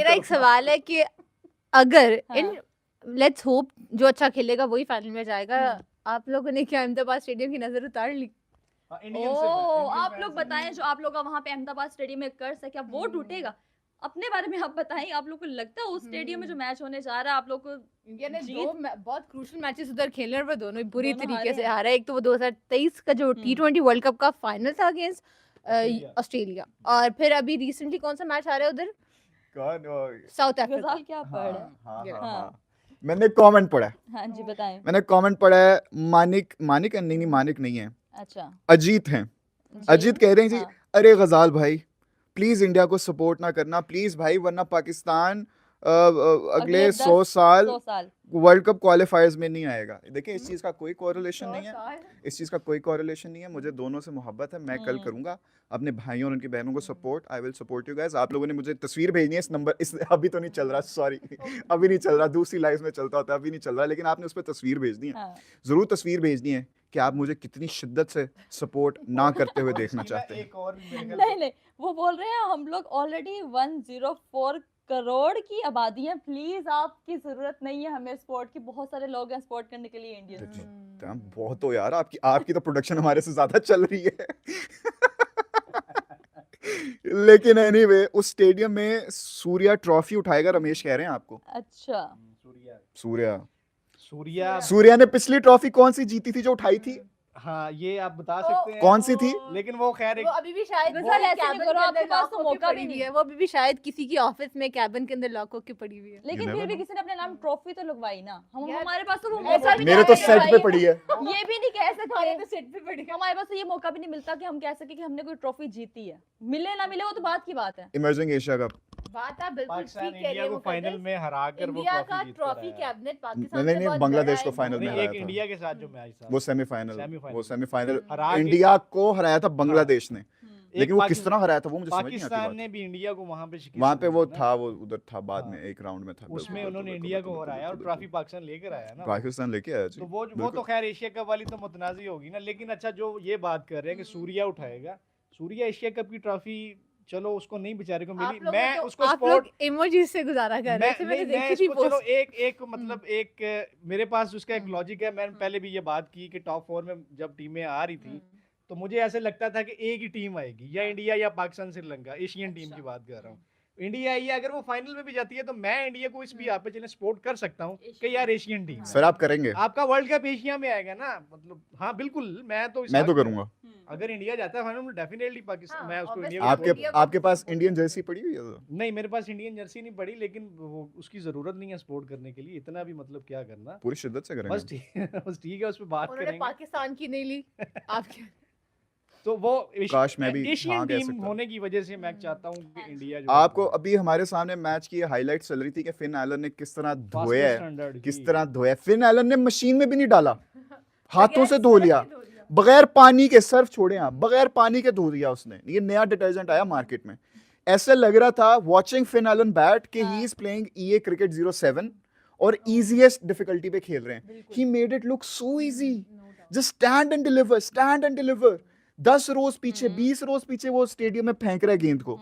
मेरा एक सवाल है कि अगर हाँ। इन लेट्स होप जो अच्छा खेलेगा वही फाइनल में जाएगा, आप लोगों ने क्या अहमदाबाद स्टेडियम की नजर उतार ली? आप लोग बताएं जो आप लोग वहां पे अहमदाबाद स्टेडियम में कर सके, अब वो टूटेगा। अपने बारे में आप बताएं, आप लोग को लगता है उस स्टेडियम में जो मैच होने जा रहा है आप लोग को इंडिया ने जीत? दो बहुत क्रूशियल मैचेस उधर खेले और वो दोनों ही बुरी दोनों तरीके हारे से हैं। हारा है। एक तो वो 2023 का जो T20 वर्ल्ड कप का फाइनल था अगेंस्ट ऑस्ट्रेलिया, और फिर अभी रिसेंटली कौन सा मैच आ रहा है उधर? South Africa. गजाल क्या पढ़ है? हाँ। मैंने कमेंट पढ़ा है, हाँ जी बताएं। मैंने कमेंट पढ़ा है, मानिक मानिक है, नहीं मानिक नहीं है, अच्छा अजीत हैं। अजीत कह रहे हैं जी, अरे गजाल भाई प्लीज इंडिया को सपोर्ट ना करना प्लीज भाई, वरना पाकिस्तान अगले 100 साल 100 साल वर्ल्ड कप क्वालिफायर्स में नहीं आएगा। देखिए इस चीज का कोई कोरिलेशन नहीं है, इस चीज का कोई कोरिलेशन नहीं है। मुझे दोनों से मोहब्बत है, मैं कल करूंगा अपने भाइयों और उनकी बहनों को support. I will support you guys. आप लोगों ने मुझे तस्वीर भेजनी है इस नंबर, इस अभी तो नहीं चल रहा, सॉरी अभी नहीं चल रहा, दूसरी लाइव में चलता होता है, अभी नहीं चल रहा, लेकिन आपने उस पर तस्वीर भेजनी है। जरूर तस्वीर भेजनी है कि आप मुझे कितनी शिद्दत से सपोर्ट ना करते हुए देखना चाहते हैं। नहीं वो बोल रहे हैं हम लोग ऑलरेडी 104 करोड़ की आबादी है, प्लीज आपकी जरूरत नहीं है हमें सपोर्ट की, बहुत सारे लोग हैं सपोर्ट करने के लिए इंडियन। बहुत हो यार, आपकी तो प्रोडक्शन हमारे से ज्यादा चल रही है लेकिन एनीवे उस स्टेडियम में सूर्या ट्रॉफी उठाएगा, रमेश कह रहे हैं आपको। अच्छा सूर्या ने पिछली ट्रॉफी कौन सी जीती थी जो उठाई थी? हाँ ये आप बता सकते हैं कौन सी थी? लेकिन वो खैर वो अभी भी शायद गजाल ऐसे नहीं करो, आपके पास तो मौका भी नहीं है, वो अभी भी शायद किसी की ऑफिस में कैबिन के अंदर लॉक होके पड़ी हुई है। लेकिन फिर भी किसी ने अपने नाम ट्रॉफी तो लगवाई ना, हम यार, हमारे पास तो वो ऐसा मौका भी मेरे तो सेट पे पड़ी है। ये भी नहीं कह सकते, तो सेट पे पड़ी है। हमारे पास तो ये मौका भी नहीं मिलता कि हम कह सके कि हमने कोई ट्रॉफी जीती है। मिले ना मिले वो तो बात की बात है। इमर्जिंग एशिया कप बात आप बिल्कुल पाकिस्तान ठीक कह रहे इंडिया हैं, को फाइनल में हरा कर वो इंडिया का जीत कर ट्रॉफी आया। कैबिनेट पाकिस्तान नहीं से नहीं बहुत बांग्लादेश बड़ा को है। फाइनल में नहीं, हराया एक था, इंडिया के साथ जो मैच था वो सेमीफाइनल, सेमीफाइनल। वो सेमीफाइनल हरा के- इंडिया को हराया था बांग्लादेश ने, लेकिन एक वो किस तरह हराया था वो मुझे समझ नहीं आती पाकिस्तान बात। ने भी इंडिया को वहां पे शिकस्त वहां पे वो दी ना। था, वो उधर था बाद हाँ। में एक राउंड में था, उसमें बिल्कुल, उन्होंने बिल्कुल, इंडिया को बिल्कुल, हराया और बिल्कुल, ट्रॉफी पाकिस्तान लेकर आया ना। पाकिस्तान लेके आया जी। तो वो तो बिल्कुल। खैर एशिया कप वाली तो मुतनाज़ी होगी ना, लेकिन अच्छा जो ये बात कर रहे हैं कि सूर्या उठाएगा, सूर्या एशिया कप की ट्रॉफी, चलो उसको नहीं बेचारे को मिली, मैं उसको आप लोग इमोजी से गुजारा कर रहे थे, मैंने देखी थी चलो पोस्ट। एक मतलब एक मेरे पास उसका एक लॉजिक है। मैंने पहले भी ये बात की कि टॉप 4 में जब टीमें आ रही थी तो मुझे ऐसे लगता था कि एक ही टीम आएगी, या इंडिया या पाकिस्तान श्रीलंका, एशियन टीम की बात कर रहा हूँ। इंडिया आई है, अगर वो फाइनल में भी जाती है तो मैं इंडिया को इस भी यहाँ पे चले सपोर्ट कर सकता हूँ कि यार एशियन टीम सर आप करेंगे? आपका वर्ल्ड कप एशिया में आएगा ना, मतलब हाँ बिल्कुल, मैं तो करूंगा। अगर इंडिया जाता है फाइनल में डेफिनेटली पाकिस्तान, मैं उसको इंडिया आपके पास इंडियन जर्सी पड़ी हुई है? नहीं मेरे पास इंडियन जर्सी नहीं पड़ी, लेकिन वो उसकी जरूरत नहीं है सपोर्ट करने के लिए, इतना भी मतलब क्या करना, पूरी शिद्दत से करेंगे। बस ठीक है उस पर बात करेंगे। पाकिस्तान की नहीं ली आपके तो वो काश मैं भी एशियन टीम होने की वजह से मैं चाहता हूँ कि इंडिया जो आपको अभी हमारे सामने मैच की हाईलाइट चल रही थी कि फिन एलन ने किस तरह धोया है, किस तरह धोया। फिन एलन ने मशीन में भी नहीं डाला, हाथों से धो लिया, बगैर पानी के, सर्फ छोड़े आप, बगैर पानी के धो दिया उसने। ये नया डिटर्जेंट आया मार्केट में, ऐसे लग रहा था वॉचिंग फिन एलन बैट कि he is playing EA cricket 07 और इजीएस्ट डिफिकल्टी पे खेल रहे हैं। He made it look so easy, just stand and deliver, stand and deliver. 10 रोज पीछे, 20 रोज पीछे वो स्टेडियम में फेंक रहा है गेंद को।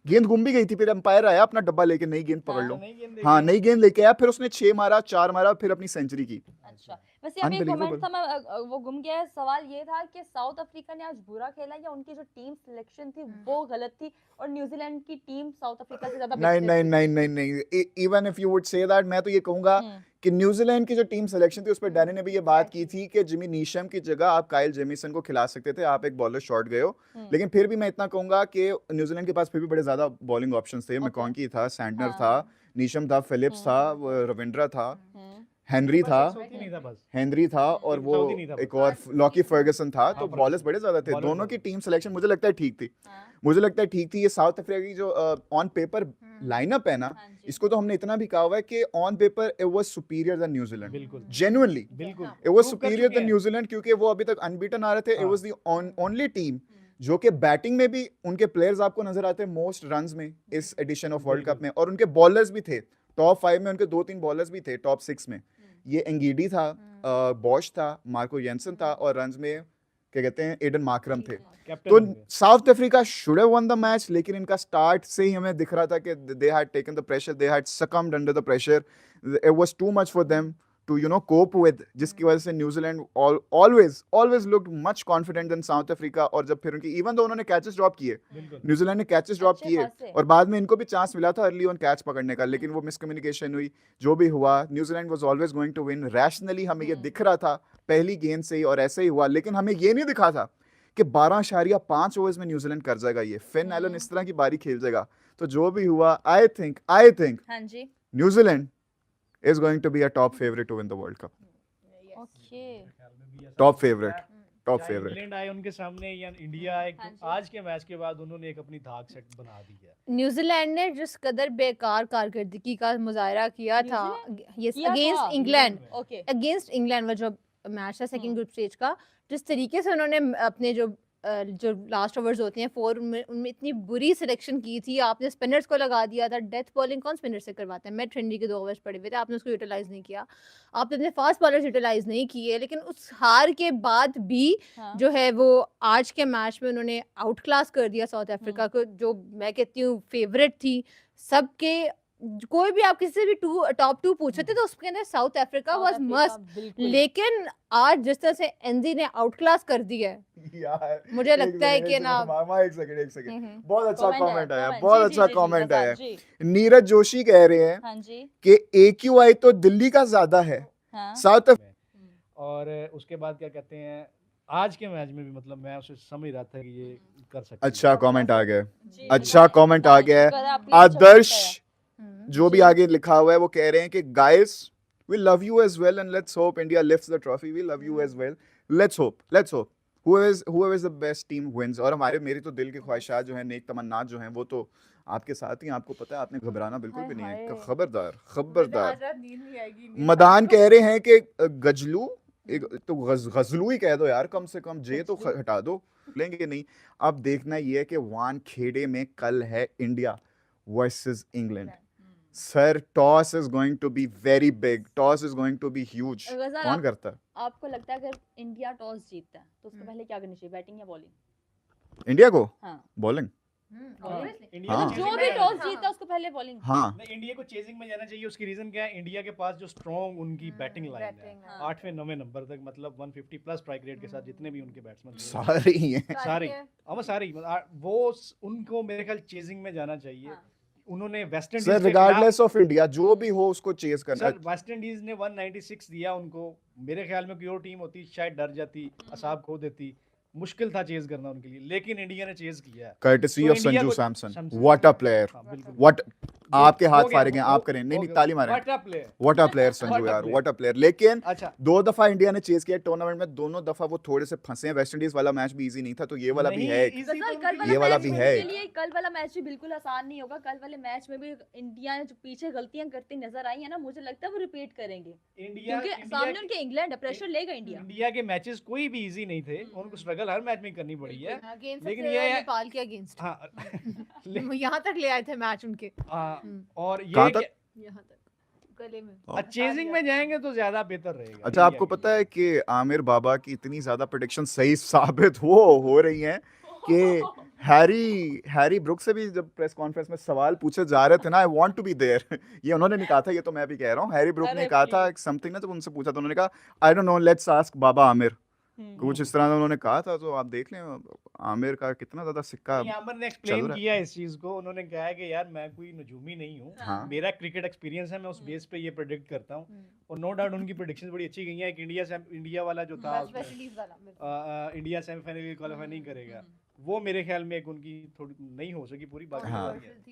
गेंद घूम भी गई थी, फिर अंपायर आया अपना डब्बा लेके, नई गेंद पकड़ लो। हाँ नई गेंद लेके आया, फिर उसने 6 मारा, 4 मारा, फिर अपनी सेंचुरी की। अच्छा वैसे अभी कमेंट था, मैं वो गुम गया है। सवाल ये था कि साउथ अफ्रीका ने आज बुरा खेला या उनकी जो टीम सिलेक्शन थी वो गलत थी और न्यूजीलैंड की टीम साउथ अफ्रीका से ज्यादा नहीं, even if you would say that, मैं तो ये कहूंगा कि न्यूजीलैंड की जो टीम सिलेक्शन थी उस पर डैनी ने भी ये बात की थी कि जिमी नीशम की जगह आप काइल जेमिसन को खिला सकते थे, आप एक बॉलर शॉर्ट गए हो। लेकिन फिर भी मैं इतना कहूंगा कि न्यूजीलैंड के पास फिर भी बड़े ज्यादा बॉलिंग ऑप्शंस थे। मैकॉन्की था, सैंडनर था, नीशम था, फिलिप्स था, रविंद्रा था, हेनरी था और वो एक और लॉकी फर्गसन था। तो बॉलर्स बड़े ज्यादा थे। दोनों की टीम सिलेक्शन मुझे लगता है ठीक थी, मुझे लगता है ठीक थी। ये साउथ अफ्रीका की जो ऑन पेपर लाइनअप है ना, इसको तो हमने इतना भी कहा हुआ है कि on paper it was superior than New Zealand, genuinely it was superior than New Zealand, क्योंकि वो अभी तक अनबीटन आ रहे थे। It was the only team जो कि बैटिंग में भी उनके प्लेयर्स आपको नजर आते हैं मोस्ट रन्स में इस एडिशन ऑफ वर्ल्ड कप में, और उनके बॉलर्स भी थे टॉप 5 में, उनके 2-3 बॉलर्स भी थे टॉप 6 में। ये एंगीडी था, बॉश था, मार्को येंसन था, और रन्स में क्या कहते हैं, एडन मार्करम थे। कैप्टन तो बन गए। South Africa should have one the match, लेकिन इनका स्टार्ट से ही हमें दिख रहा था कि they had taken the pressure, they had succumbed under the pressure, it was too much for them to cope with, जिसकी वजह से New Zealand always looked much confident than South Africa. और जब फिर उनकी इवन दो उन्होंने कैचेस ड्रॉप किए, बिल्कुल। न्यूजीलैंड ने कैचेस ड्रॉप अच्छे किए, खासे। और बाद में इनको भी चांस मिला था अर्ली ऑन कैच पकड़ने का, लेकिन वो मिसकम्युनिकेशन हुई। जो भी हुआ, New Zealand was always going to win rationally, हमें ये दिख रहा था पहली गेंद से ही, और ऐसे ही हुआ। लेकिन हमें ये नहीं दिखा था कि 12.5 ओवर्स में न्यूजीलैंड कर जाएगा ये, फिन एलन इस तरह की बारी खेल जाएगा। तो जो भी हुआ, आई थिंक हाँ जी, New Zealand is going to be a top favorite to win the World Cup. Okay. Top favorite. Top चाहे favorite. इंग्लैंड आए उनके सामने या इंडिया आए, हाँ जी। आज के मैच के बाद उन्होंने एक अपनी धाक सेट बना दी है। न्यूजीलैंड ने जिस कदर बेकार कारकर्दगी का मुजाहरा किया था ये किया था। Against England, okay. Against England वो जो मैच था सेकंड ग्रुप स्टेज का, जिस तरीके से उन्होंने अपने जो लास्ट ओवर्स होते हैं 4 उनमें इतनी बुरी सिलेक्शन की थी। आपने स्पिनर्स को लगा दिया था, डेथ बॉलिंग कौन स्पिनर से करवाता है, मैट हेनरी के 2 ओवर्स पड़े हुए थे, आपने उसको यूटिलाइज नहीं किया, आपने अपने फास्ट बॉलर्स यूटिलाइज नहीं किए। लेकिन उस हार के बाद भी हाँ। जो है वो आज के मैच में उन्होंने आउट क्लास कर दिया साउथ अफ्रीका को, जो मैं कहती हूँ फेवरेट थी सबके। कोई भी आप किसी से भी टॉप 2 पूछे थे तो उसके अंदर साउथ अफ्रीका वाज मस्ट। लेकिन आज जिस तरह से एनजी ने आउट क्लास कर दिया है, यार, मुझे लगता है कि ना मामा एक सेकंड, बहुत अच्छा Comment आया, कमेंट आया, comment, बहुत जी, अच्छा जी, जी, कमेंट बताओ, आया। जी। नीरज जोशी कह रहे हैं हाँ जी, कि AQI तो दिल्ली का ज्यादा है, हाँ। साउथ और उसके बाद क्या कहते हैं, आज के मैच में भी मतलब मैं उसे समझ रहा था कि ये कर सकते हैं। अच्छा कमेंट आ गया, जी, अच्छा जी। कमेंट आ हाँ, गया शुक्र है, है। आपने अच्छा आदर्श बताया। जो भी आगे लिखा हुआ है वो कह रहे हैं कि guys we love you as well and let's hope India lifts the trophy, we love you as well, let's hope whoever is the best team wins। और मेरी तो दिल की ख्वाहिशात जो है, नेक तमन्नात जो हैं, वो तो आपके साथ ही, आपको पता है, आपने घबराना बिल्कुल भी नहीं है। हाय। खबरदार मदान कह रहे हैं कि गजलू, एक तो गजलू ही कह दो यार, कम से कम जे तो हटा दो, लेंगे नहीं। अब देखना ये है कि वानखेड़े में कल है India versus England. Sir, toss is going to be very big, toss is going to be huge. Ghazal, कौन करता है? आपको लगता है अगर इंडिया टॉस जीतता है तो उसको पहले क्या करनी चाहिए, बैटिंग या बॉलिंग? इंडिया को हाँ, बॉलिंग। इंडिया हाँ। को जो chasing भी में टॉस जाना- जीतता है उसको पहले बॉलिंग। हाँ, नहीं, इंडिया को चेजिंग में जाना चाहिए। उसकी रीजन क्या है, इंडिया के पास जो स्ट्रॉन्ग उनकी बैटिंग लाइन है, हाँ। 8वें 9वें नंबर तक, मतलब 150 प्लस स्ट्राइक रेट के साथ जितने भी उनके बैट्समैन सारे ही हैं। सारे सारी वो उनको मेरे ख्याल चेजिंग में जाना चाहिए। हाँ। उन्होंने West Indies sir, regardless of India जो भी हो उसको चेज करना। सर, वेस्ट इंडीज ने 196 दिया उनको। मेरे ख्याल में कोई और टीम होती शायद डर जाती, असाब खो देती, मुश्किल था चेज करना उनके लिए, लेकिन इंडिया ने चेज किया है। कर्टसी तो ऑफ इंडिया संजू को- Samson, Samson. What a player, हाँ, बिल्कुल। व्हाट, आपके हो हाथ गया, फाड़ेंगे, आप हो- करें, नहीं हो नहीं, गया। ताली मारें। What a player। What a player Sanju What a यार, player। What a player. लेकिन अच्छा, 2 दफा इंडिया ने चेज किया टूर्नामेंट में, दोनों दफा वो थोड़े से फंसे हैं। वेस्ट इंडीज वाला मैच भी इजी नहीं था, तो ये वाला भी नहीं, है एक। easy गजल, तो कल उनके ये वाला मैच भी उनके है। लिए, कल वाला मैच भी बिल्कुल आसान नहीं होगा। कल वाले मैच में भी इंडिया ने जो पीछे गलतियां करती नजर आई है ना, मुझे लगता है वो रिपीट करेंगे, इंडिया क्योंकि सामने उनके इंग्लैंड है, प्रेशर लेगा इंडिया। इंडिया के मैचेस कोई भी इजी नहीं थे, उनको स्ट्रगल हर मैच में करनी पड़ी है। लेकिन लेकिन ये ये है- नेपाल के अगेंस्ट हाँ, यहाँ तक ले आए थे मैच उनके, हाँ, और ये कहाँ तक? यहाँ तक गले में। चेजिंग में जाएंगे तो ज्यादा बेहतर रहेगा। अच्छा, आपको पता है कि आमिर बाबा की इतनी ज्यादा प्रेडिक्शन सही साबित हो रही हैं कि हैरी ब्रुक से भी जब प्रेस कॉन्फ्रेंस में सवाल पूछे जा रहे थे ना, I want to be there, ये उन्होंने नहीं कहा था, ये तो मैं भी कह रहा हूँ। हैरी ब्रुक ने अरे कहा था समथिंग ना, जब उनसे पूछा तो उन्होंने कहा I don't know, let's ask Baba Aamir, कुछ इस तरह से उन्होंने कहा था। तो आप देख लें आमिर का कितना ज्यादा सिक्का। नहीं, आमिर ने चल एक्सप्लेन रहा है। किया इस चीज को। उन्होंने कहा है कि यार मैं कोई नजूमी नहीं हूँ, हाँ। मेरा क्रिकेट एक्सपीरियंस है, मैं उस बेस पे ये प्रेडिक्ट करता हूँ। और नो डाउट उनकी प्रेडिक्शंस बड़ी अच्छी गई हैं। एक इंडिया वाला जो था, वेस्ट इंडीज वाला इंडिया सेमीफाइनल क्वालीफाई नहीं करेगा, वो मेरे ख्याल में एक उनकी थोड़ी नहीं हो सकी पूरी बात। हाँ।